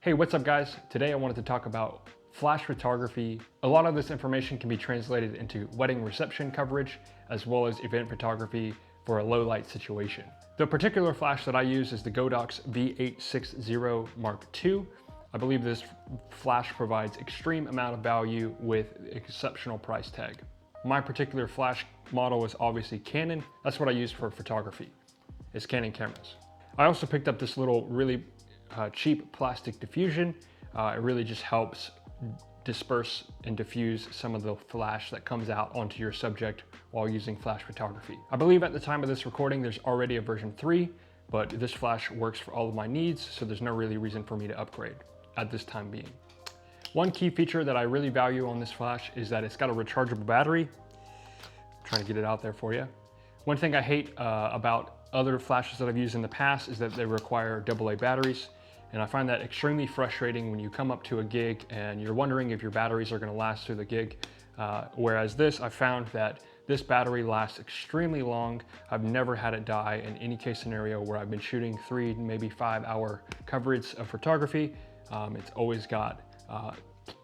Hey, what's up guys? Today I wanted to talk about flash photography. A lot of this information can be translated into wedding reception coverage as well as event photography for a low light situation. The particular flash that I use is the Godox V860 Mark II. I believe this flash provides extreme amount of value with exceptional price tag. My particular flash model is obviously Canon. That's what I use for photography, is Canon cameras. I also picked up this little really cheap plastic diffusion. It really just helps disperse and diffuse some of the flash that comes out onto your subject while using flash photography. I believe at the time of this recording, there's already a version 3, but this flash works for all of my needs, so there's no really reason for me to upgrade at this time being. One key feature that I really value on this flash is that it's got a rechargeable battery. I'm trying to get it out there for you. One thing I hate about other flashes that I've used in the past is that they require AA batteries. And I find that extremely frustrating when you come up to a gig and you're wondering if your batteries are gonna last through the gig. Whereas this, I found that this battery lasts extremely long. I've never had it die in any case scenario where I've been shooting 3, maybe 5 hour coverage of photography. It's always got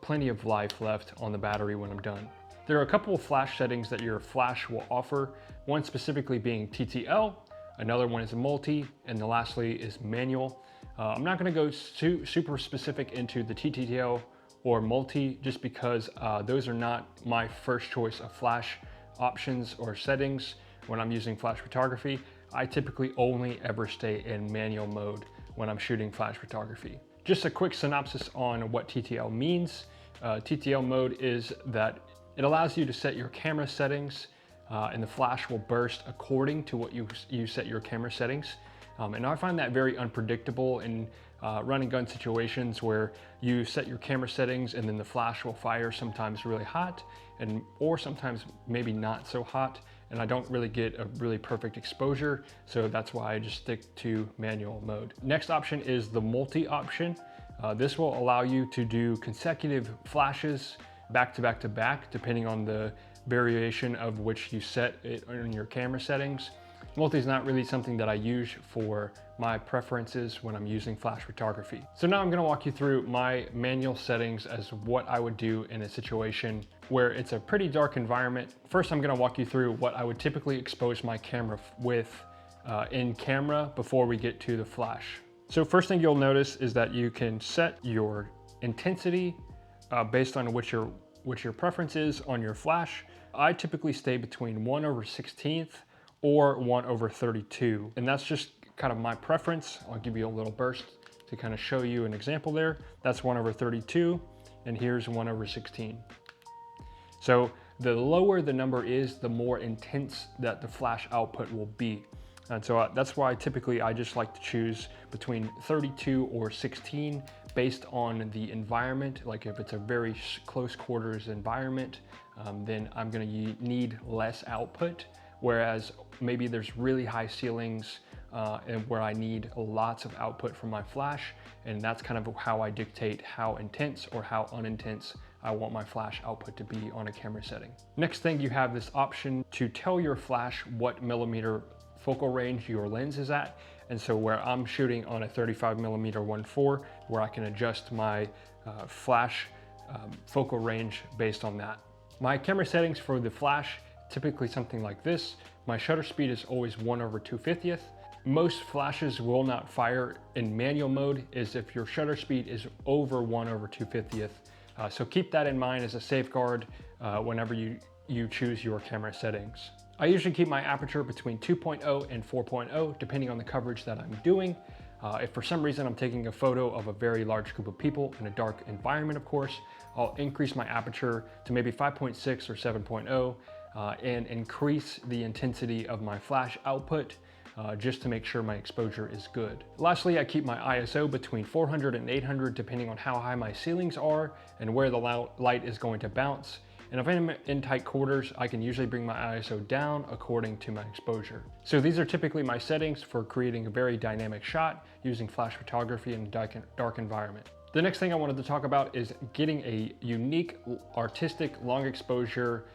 plenty of life left on the battery when I'm done. There are a couple of flash settings that your flash will offer, one specifically being TTL, another one is multi, and the lastly is manual. I'm not gonna go super specific into the TTL or multi just because those are not my first choice of flash options or settings when I'm using flash photography. I typically only ever stay in manual mode when I'm shooting flash photography. Just a quick synopsis on what TTL means. TTL mode is that it allows you to set your camera settings and the flash will burst according to what you set your camera settings. And I find that very unpredictable in run and gun situations where you set your camera settings and then the flash will fire sometimes really hot or sometimes maybe not so hot. And I don't really get a really perfect exposure. So that's why I just stick to manual mode. Next option is the multi option. This will allow you to do consecutive flashes back to back to back, depending on the variation of which you set it in your camera settings. Multi is not really something that I use for my preferences when I'm using flash photography. So now I'm gonna walk you through my manual settings as what I would do in a situation where it's a pretty dark environment. First, I'm gonna walk you through what I would typically expose my camera with in camera before we get to the flash. So first thing you'll notice is that you can set your intensity based on what your preference is on your flash. I typically stay between 1/16 or 1/32. And that's just kind of my preference. I'll give you a little burst to kind of show you an example there. That's 1/32 and here's 1/16. So the lower the number is, the more intense that the flash output will be. And so that's why typically I just like to choose between 32 or 16 based on the environment. Like if it's a very close quarters environment, then I'm gonna need less output. Whereas maybe there's really high ceilings and where I need lots of output from my flash. And that's kind of how I dictate how intense or how unintense I want my flash output to be on a camera setting. Next thing, you have this option to tell your flash what millimeter focal range your lens is at. And so where I'm shooting on a 35mm 1.4, where I can adjust my flash focal range based on that. My camera settings for the flash, typically something like this. My shutter speed is always 1/250th. Most flashes will not fire in manual mode is if your shutter speed is over 1/250th. So keep that in mind as a safeguard whenever you choose your camera settings. I usually keep my aperture between 2.0 and 4.0 depending on the coverage that I'm doing. If for some reason I'm taking a photo of a very large group of people in a dark environment, of course, I'll increase my aperture to maybe 5.6 or 7.0 and increase the intensity of my flash output just to make sure my exposure is good. Lastly, I keep my ISO between 400 and 800 depending on how high my ceilings are and where the light is going to bounce. And if I'm in tight quarters, I can usually bring my ISO down according to my exposure. So these are typically my settings for creating a very dynamic shot using flash photography in a dark environment. The next thing I wanted to talk about is getting a unique, artistic, long exposure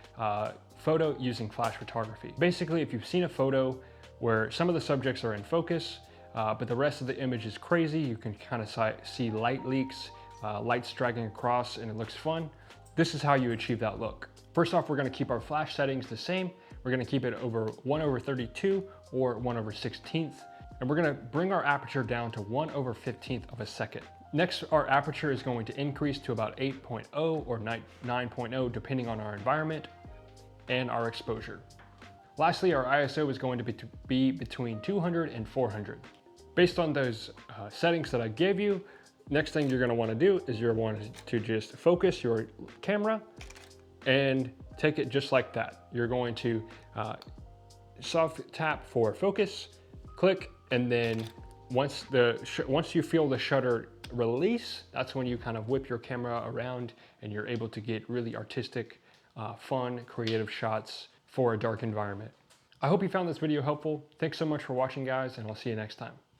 photo using flash photography. Basically, if you've seen a photo where some of the subjects are in focus, but the rest of the image is crazy. You can kind of see light leaks, lights dragging across, and it looks fun. This is how you achieve that look. First off, we're gonna keep our flash settings the same. We're gonna keep it over 1/32 or 1/16, and we're gonna bring our aperture down to 1/15 of a second. Next, our aperture is going to increase to about 8.0 or 9.0, depending on our environment and our exposure. Lastly, our ISO is going to be between 200 and 400. Based on those settings that I gave you, next thing you're gonna wanna do is you're going to just focus your camera and take it just like that. You're going to soft tap for focus, click, and then once you feel the shutter release, that's when you kind of whip your camera around and you're able to get really artistic, fun, creative shots for a dark environment. I hope you found this video helpful. Thanks so much for watching, guys, and I'll see you next time.